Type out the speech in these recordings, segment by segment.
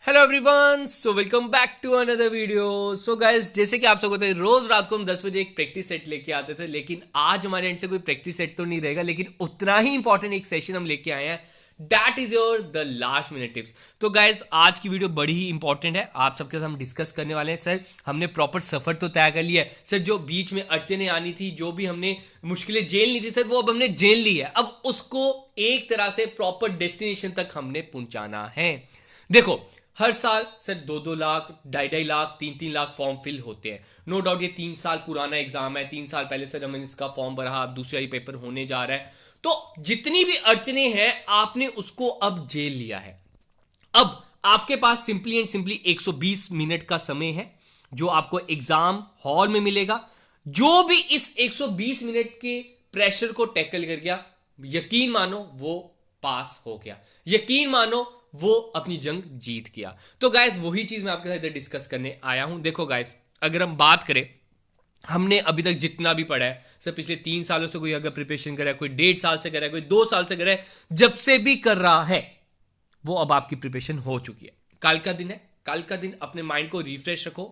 Hello everyone, so welcome back to another video. So guys, जैसे कि आप सबको पता है, रोज रात को हम 10 बजे एक प्रैक्टिस सेट लेके आते थे, लेकिन आज हमारे एंड से कोई प्रैक्टिस सेट तो नहीं रहेगा, लेकिन उतना ही इंपॉर्टेंट एक सेशन हम लेके आए हैं। That is your the last minute tips. तो गाइस, आज की वीडियो बड़ी ही इंपॉर्टेंट है, आप सबके साथ हम डिस्कस करने वाले हैं। सर, हमने प्रॉपर सफर तो तय कर लिया है। सर, जो बीच में अड़चने आनी थी, जो भी हमने मुश्किलें झेल ली थी, सर वो अब हमने झेल ली है। अब उसको एक तरह से प्रॉपर डेस्टिनेशन तक हमने पहुंचाना है। देखो, हर साल sir 2-2 lakh, 2.5-2.5 lakh, 3-3 lakh form fill होते हैं। नो डाउट ये 3 साल पुराना एग्जाम है। 3 साल पहले सर हमने इसका फॉर्म भरा, अब दूसरा ही पेपर होने जा रहा है। तो जितनी भी अड़चने हैं, आपने उसको अब झेल लिया है। अब आपके पास सिंपली एंड सिंपली 120 मिनट का समय है, जो आपको एग्जाम हॉल में मिलेगा। जो भी इस 120 मिनट के प्रेशर को टैकल कर गया, यकीन मानो वो पास हो गया, यकीन मानो वो अपनी जंग जीत गया। तो गाइस, वही चीज मैं आपके साथ इधर डिस्कस करने आया हूं। देखो गाइस, अगर हम बात करें, हमने अभी तक जितना भी पढ़ा है, सर पिछले 3 सालों से कोई अगर प्रिपरेशन कर रहा है, कोई 1.5 साल से कर रहा है, कोई 2 साल से कर रहा है, जब से भी कर रहा है, वो अब आपकी प्रिपरेशन हो चुकी है। कल का दिन है, कल का दिन अपने माइंड को रिफ्रेश रखो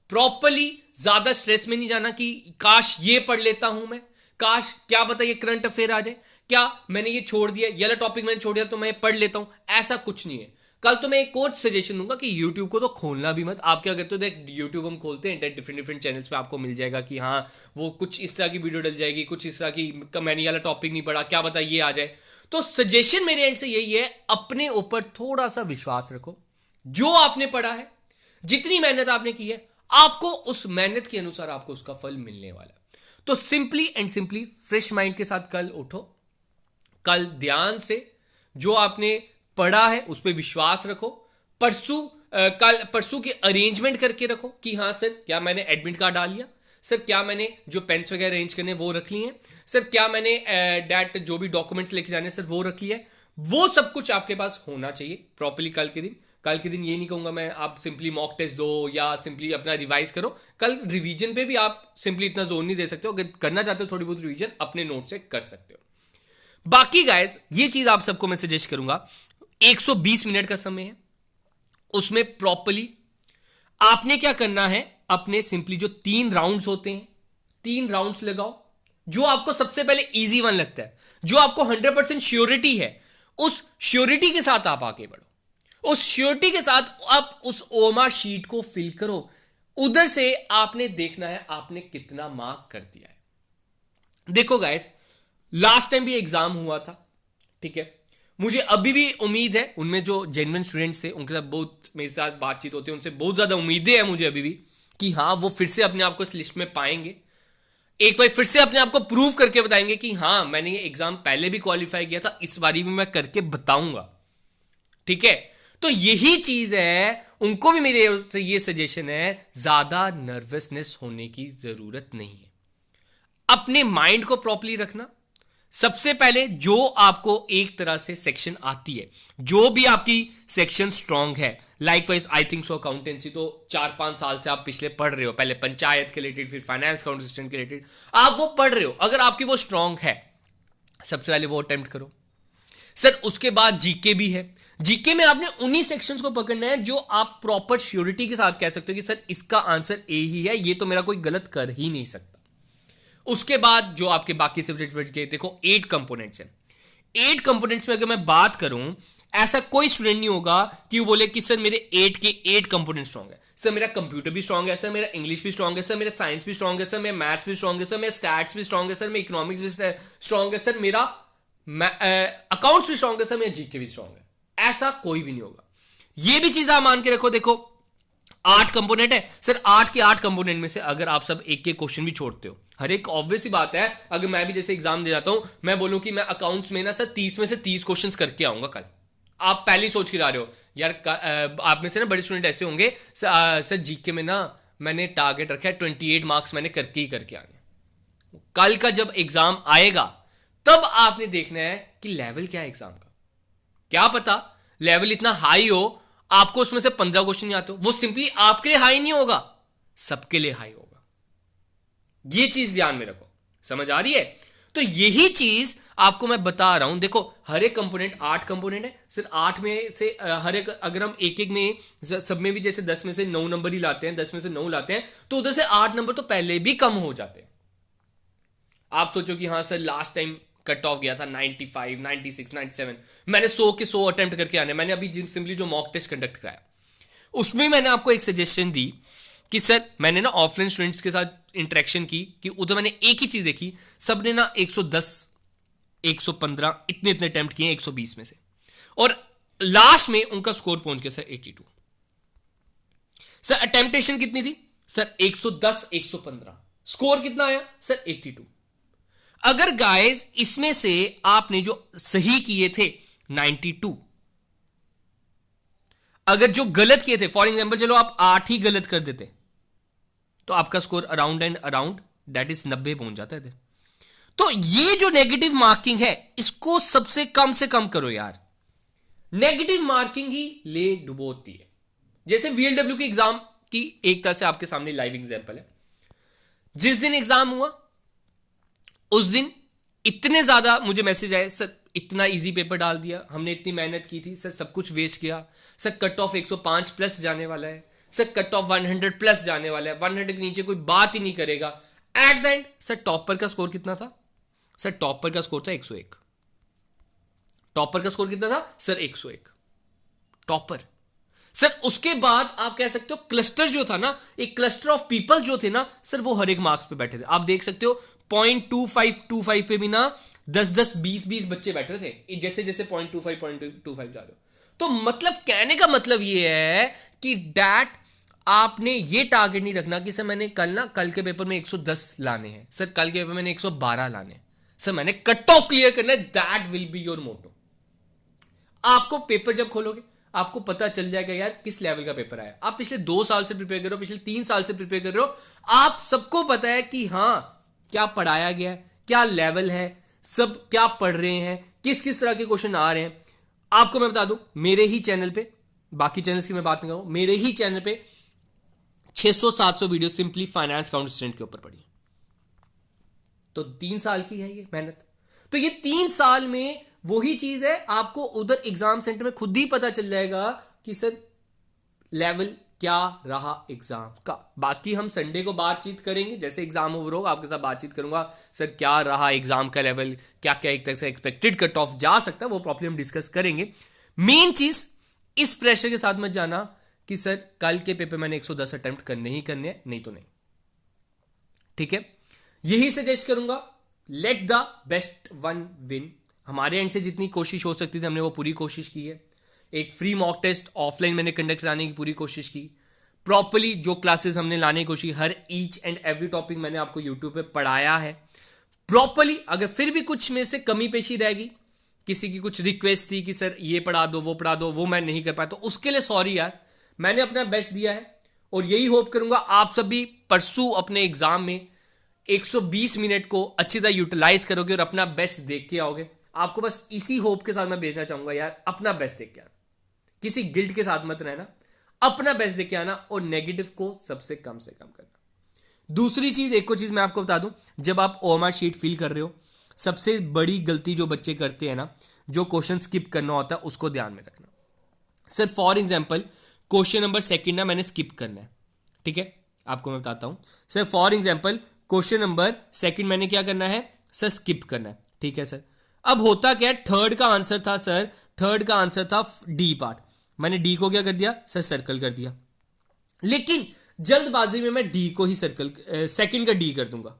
प्रॉपरली। ज्यादा स्ट्रेस में नहीं जाना कि काश ये पढ़ लेता हूं मैं, काश क्या पता ये करंट अफेयर आ जाए, क्या मैंने ये छोड़ दिया, ये वाला टॉपिक मैंने छोड़ दिया तो मैं पढ़ लेता हूं। ऐसा कुछ नहीं है। कल तो मैं एक और सजेशन दूंगा कि YouTube को तो खोलना भी मत। आप क्या करते हो, देख YouTube हम खोलते हैं, डिफरेंट डिफरेंट चैनल्स पे आपको मिल जाएगा कि हाँ वो कुछ इस तरह की वीडियो डल जाएगी, कुछ इस तरह की, मैंने वाला टॉपिक नहीं पढ़ा, क्या पता ये आ जाए। तो सजेशन मेरे एंड से यही है, अपने ऊपर थोड़ा सा विश्वास रखो। जो आपने पढ़ा है, जितनी मेहनत आपने की है, आपको उस मेहनत के अनुसार आपको उसका फल मिलने वाला है। तो simply and simply fresh mind के साथ कल उठो। कल ध्यान से जो आपने पढ़ा है उस पर विश्वास रखो। परसों की अरेंजमेंट करके रखो कि हाँ सर, क्या मैंने एडमिट कार्ड डाल लिया, सर क्या मैंने जो पेन्स वगैरह अरेंज करने वो रख लिए हैं, सर क्या मैंने डैट जो भी डॉक्यूमेंट्स लेके जाने सर वो रख लिया है। वो सब कुछ आपके पास होना चाहिए प्रॉपर्ली कल के दिन। कल के दिन ये नहीं कहूंगा मैं आप सिंपली मॉक टेस्ट दो या सिंपली अपना रिवाइज करो। कल रिवीजन पे भी आप सिंपली इतना जोर नहीं दे सकते हो। अगर करना चाहते हो थोड़ी बहुत रिवीजन अपने नोट से कर सकते हो। बाकी गाइस, ये चीज आप सबको मैं सजेस्ट करूंगा, 120 मिनट का समय है, उसमें प्रॉपर्ली आपने क्या करना है, अपने सिंपली जो 3 राउंड्स होते हैं, 3 राउंड्स लगाओ। जो आपको सबसे पहले इजी वन लगता है, जो आपको 100% श्योरिटी है, उस श्योरिटी के साथ आप आगे बढ़ो। उस श्योरिटी के साथ आप उस ओमा शीट को फिल करो। उधर से आपने देखना है आपने कितना मार्क कर दिया है। देखो गाइस, लास्ट टाइम भी एग्जाम हुआ था, ठीक है। मुझे अभी भी उम्मीद है, उनमें जो जेन्युइन स्टूडेंट्स थे उनके साथ बहुत मेरे साथ बातचीत होती है, उनसे बहुत ज्यादा उम्मीदें हैं मुझे अभी भी कि हाँ वो फिर से अपने आप को इस लिस्ट में पाएंगे। एक बार फिर से अपने आप को प्रूव करके बताएंगे कि हाँ मैंने ये एग्जाम पहले भी क्वालिफाई किया था, इस बारी भी मैं करके बताऊंगा, ठीक है। तो यही चीज है, उनको भी मेरे ये सजेशन है, ज्यादा नर्वसनेस होने की जरूरत नहीं है। अपने माइंड को प्रॉपर्ली रखना। सबसे पहले जो आपको एक तरह से सेक्शन आती है, जो भी आपकी सेक्शन स्ट्रांग है, likewise I think so accountancy तो 4-5 साल से आप पिछले पढ़ रहे हो, पहले पंचायत के रिलेटेड, फिर फाइनेंस अकाउंटेंट के रिलेटेड आप वो पढ़ रहे हो। अगर आपकी वो स्ट्रांग है, सबसे पहले वो अटेम्प्ट करो। सर उसके बाद जीके भी है। जीके में आपने उन्हीं सेक्शंस को पकड़ना है जो आप प्रॉपर श्योरिटी के साथ कह सकते हो कि सर इसका आंसर ए ही है, ये तो मेरा कोई गलत कर ही नहीं सकता। उसके बाद जो आपके बाकी सब्जेक्ट बच गए, देखो 8 कंपोनेंट्स हैं। 8 कंपोनेंट्स में अगर मैं बात करूं, ऐसा कोई स्टूडेंट नहीं होगा कि वो बोले कि सर मेरे 8 के 8 कंपोनेंट स्ट्रांग है, सर मेरा कंप्यूटर भी स्ट्रांग है, सर मेरा इंग्लिश भी स्ट्रांग है, सर मेरा साइंस भी स्ट्रांग है, सर मेरा मैथ्स भी स्ट्रांग है, सर मेरा स्टैट्स भी स्ट्रांग है, सर मेरा इकोनॉमिक्स भी स्ट्रांग है, सर मेरा अकाउंट्स भी स्ट्रांग है, सर मेरा जीके भी स्ट्रांग है। ऐसा कोई भी नहीं होगा। ये भी चीज आप मान के रखो। देखो 8 कंपोनेंट है, सर 8 के 8 कंपोनेंट में से अगर आप सब एक एक क्वेश्चन भी छोड़ते हो, हर एक ऑब्वियस ही बात है, अगर मैं भी जैसे एग्जाम दे जाता हूं, मैं बोलूं कि मैं अकाउंट्स में ना सर 30 में से 30 क्वेश्चंस करके आऊंगा कल, आप पहले ही सोच के जा रहे हो यार। आप में से ना बड़े स्टूडेंट ऐसे होंगे, सर जीके में ना मैंने टारगेट रखा है 28 मार्क्स मैंने करके ही करके आने। कल का जब एग्जाम आएगा तब आपने देखना है कि लेवल क्या है एग्जाम का। क्या पता लेवल इतना हाई हो, आपको उसमें से 15 क्वेश्चन नहीं आते हो, वो सिंपली आपके लिए हाई नहीं होगा, सबके लिए हाई होगा। ये चीज ध्यान में रखो। समझ आ रही है? तो यही चीज आपको मैं बता रहा हूं। देखो हर एक कंपोनेंट 8 कंपोनेंट है, सिर्फ 8 में से हर एक अगर हम एक एक में सब में भी जैसे 10 में से 9 नंबर ही लाते हैं, 10 में से 9 लाते हैं, तो उधर से 8 नंबर तो पहले भी कम हो जाते हैं। आप सोचो कि हाँ sir last time cut off गया था 95, 96, 97, मैंने 100 के 100 अटेम्प्ट करके आने। मैंने अभी सिंपली जो मॉक टेस्ट कंडक्ट कराया उसमें मैंने आपको एक सजेशन दी कि सर मैंने ना ऑफलाइन स्टूडेंट्स के साथ इंटरेक्शन की कि उधर मैंने एक ही चीज देखी, सबने ना 110, 115 इतने इतने अटेम्प्ट किए 120 में से, और लास्ट में उनका स्कोर पहुंच गया सर 82। सर अटेम्प्टेशन कितनी थी सर 110, 115, स्कोर कितना आया सर 82। अगर गाइस इसमें से आपने जो सही किए थे 92, अगर जो गलत किए थे फॉर एग्जांपल चलो आप 8 ही गलत कर देते तो आपका score around and around that is 90 पहुंच जाता है। तो ये जो नेगेटिव मार्किंग है इसको सबसे कम से कम करो यार। नेगेटिव मार्किंग ही ले डुबोती है। जैसे वीएलडब्ल्यू की एग्जाम की एक तरह से आपके सामने लाइव एग्जांपल है। जिस दिन एग्जाम हुआ उस दिन इतने ज्यादा मुझे मैसेज आए, सर इतना इजी पेपर डाल दिया, हमने इतनी मेहनत की थी, सर सब कुछ वेस्ट किया, सर कट ऑफ 105 प्लस जाने वाला है, सर कट ऑफ 100 प्लस जाने वाला है, 100 के नीचे कोई बात ही नहीं करेगा। At the end sir topper का स्कोर कितना था सर? टॉपर का स्कोर था 101। टॉपर का स्कोर कितना था सर? 101 टॉपर। सर उसके बाद आप कह सकते हो क्लस्टर जो था ना, एक क्लस्टर ऑफ पीपल जो थे ना सर, वो हर एक मार्क्स पे बैठे थे। आप देख सकते हो 0.2525 पे भी ना 10-10, 20-20 बच्चे बैठे थे, जैसे जैसे 0.25 जा रहे हो। तो मतलब कहने का मतलब ये है कि डैट आपने ये टारगेट नहीं रखना कि सर मैंने कल के पेपर में 110 लाने हैं, सर कल के पेपर में मैंने 112 लाने हैं, सर मैंने कट ऑफ क्लियर करना है। दैट विल बी योर मोटो। आपको पेपर जब खोलोगे आपको पता चल जाएगा यार किस लेवल का पेपर आया। आप पिछले 2 साल से प्रिपेयर कर रहे हो, पिछले 3 साल से प्रिपेयर कर रहे हो, आप सबको पता है कि हाँ क्या पढ़ाया गया है, क्या लेवल है, सब क्या पढ़ रहे हैं, किस किस तरह के क्वेश्चन आ रहे हैं। आपको मैं बता दूं मेरे ही चैनल पे, बाकी चैनल्स की मैं बात नहीं करूं, मेरे ही चैनल पे 600-700 video simply finance account student के ऊपर पड़ी। तो 3 साल की है ये मेहनत। तो ये 3 साल में वही चीज है, आपको उधर एग्जाम सेंटर में खुद ही पता चल जाएगा कि सर लेवल क्या रहा एग्जाम का। बाकी हम संडे को बातचीत करेंगे, जैसे एग्जाम ओवर होगा आपके साथ बातचीत करूंगा, सर क्या रहा एग्जाम का लेवल, क्या क्या एक तरह से एक्सपेक्टेड कट ऑफ जा सकता है, वो प्रॉब्लम हम डिस्कस करेंगे। मेन चीज इस प्रेशर के साथ मत जाना कि सर कल के पेपर मैंने 110 अटेम्प्ट करने ही करने हैं, नहीं तो नहीं। ठीक है, यही सजेस्ट करूंगा, let the best one win. हमारे एंड से जितनी कोशिश हो सकती थी हमने वो पूरी कोशिश की है। एक फ्री मॉक टेस्ट ऑफलाइन मैंने कंडक्ट कराने की पूरी कोशिश की। प्रॉपर्ली जो क्लासेस हमने लाने की कोशिश, हर ईच एंड एवरी टॉपिक मैंने आपको यूट्यूब पे पढ़ाया है प्रॉपर्ली। अगर फिर भी कुछ में से कमी पेशी रहेगी, किसी की कुछ रिक्वेस्ट थी कि सर ये पढ़ा दो वो पढ़ा दो, वो मैं नहीं कर पाया, तो उसके लिए सॉरी यार। मैंने अपना बेस्ट दिया है और यही होप करूंगा आप सब भी परसों अपने एग्जाम में 120 मिनट को अच्छी तरह यूटिलाइज करोगे और अपना बेस्ट देख के आओगे। आपको बस इसी होप के साथ मैं भेजना चाहूंगा यार, अपना बेस्ट देख के आना, किसी गिल्ट के साथ मत रहना, अपना बेस्ट देख के आना और नेगेटिव को सबसे कम से कम करना। दूसरी चीज, एक और चीज मैं आपको बता दूं, जब आप ओएमआर शीट फिल कर रहे हो, सबसे बड़ी गलती जो बच्चे करते हैं ना, जो क्वेश्चन स्किप करना होता है उसको ध्यान में रखना। Sir for example question number 2 ना मैंने स्किप करना है, ठीक है, आपको मैं बताता हूं। Sir for example question number 2 मैंने क्या करना है सर? स्किप करना है, ठीक है सर। अब होता क्या, 3rd का आंसर था सर, 3rd का आंसर था डी पार्ट, मैंने डी को क्या कर दिया सर? सर्कल कर दिया। लेकिन जल्दबाजी में मैं डी को ही सर्कल 2nd का डी कर दूंगा।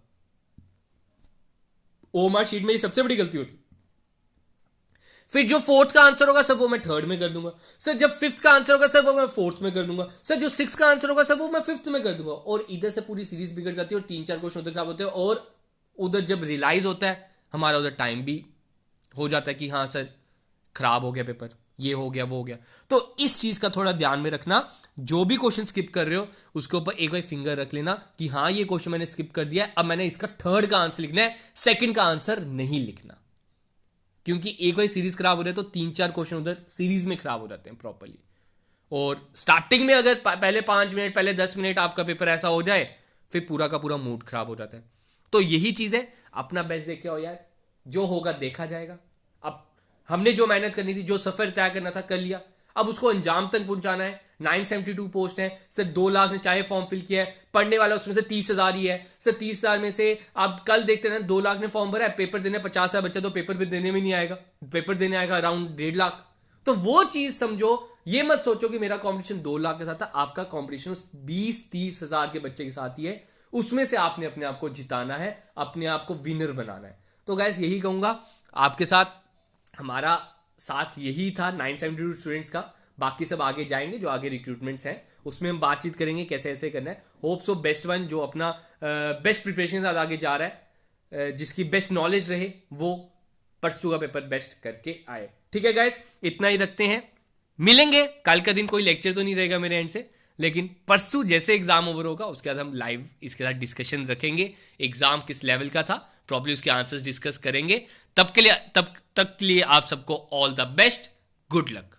ओएमआर शीट में ये सबसे बड़ी गलती होती। फिर जो 4th का आंसर होगा सर वो मैं 3rd में कर दूंगा, सर जब 5th का आंसर होगा सर वो मैं 4th में कर दूंगा, सर जो 6th का आंसर होगा सर वो मैं 5th में कर दूंगा। और इधर से पूरी सीरीज बिगड़ जाती है और 3-4 क्वेश्चन उधर खराब होते हैं। और उधर जब रियलाइज होता है हमारा उधर टाइम भी हो जाता है कि हाँ सर खराब हो गया पेपर, ये हो गया वो हो गया। तो इस चीज का थोड़ा ध्यान में रखना, जो भी क्वेश्चन स्किप कर रहे हो उसके ऊपर एक बार फिंगर रख लेना कि हाँ ये क्वेश्चन मैंने स्किप कर दिया है, अब मैंने इसका 3rd का आंसर लिखना है, 2nd का आंसर नहीं लिखना। क्योंकि एक बार सीरीज खराब हो रहा है तो 3-4 क्वेश्चन उधर सीरीज में खराब हो जाते हैं प्रॉपर्ली। और स्टार्टिंग में अगर पहले 5 मिनट, पहले 10 मिनट आपका पेपर ऐसा हो जाए फिर पूरा का पूरा मूड खराब हो जाता है। तो यही चीज है, अपना बेस्ट देख के आओ यार, जो होगा देखा जाएगा। अब हमने जो मेहनत करनी थी, जो सफर तय करना था कर लिया, अब उसको अंजाम तक पहुंचाना है। 972 पोस्ट है सर, 2 लाख ने चाहे फॉर्म फिल किया है, पढ़ने वाला उसमें से 30,000 ही है सर। 30,000 में से आप कल देखते हैं 2 लाख ने फॉर्म भरा है, पेपर देने 50,000 बच्चा तो पेपर भी देने में नहीं आएगा, पेपर देने आएगा अराउंड 1.5 लाख। तो वो चीज समझो, ये मत सोचो कि मेरा कंपटीशन 2 लाख के साथ था, आपका कंपटीशन 20-30 हजार के बच्चे के साथ ही है, उसमें से आपने अपने आप को जिताना है, अपने आप को विनर बनाना है। तो गाइस यही कहूंगा, आपके साथ हमारा साथ यही था 972 स्टूडेंट्स का। बाकी सब आगे जाएंगे, जो आगे रिक्रूटमेंट्स हैं उसमें हम बातचीत करेंगे कैसे ऐसे करना है। होप सो बेस्ट वन जो अपना बेस्ट प्रिपरेशन के साथ आगे जा रहा है, जिसकी बेस्ट नॉलेज रहे, वो +2 का पेपर बेस्ट करके आए। ठीक है गाइस, इतना ही रखते हैं, मिलेंगे कल का दिन। कोई लेक्चर तो नहीं रहेगा मेरे एंड से, लेकिन परसों जैसे एग्जाम ओवर होगा उसके बाद हम लाइव इसके साथ डिस्कशन रखेंगे, एग्जाम किस लेवल का था, प्रॉब्लम उसके आंसर्स डिस्कस करेंगे। तब तक के लिए आप सबको all the best, good luck.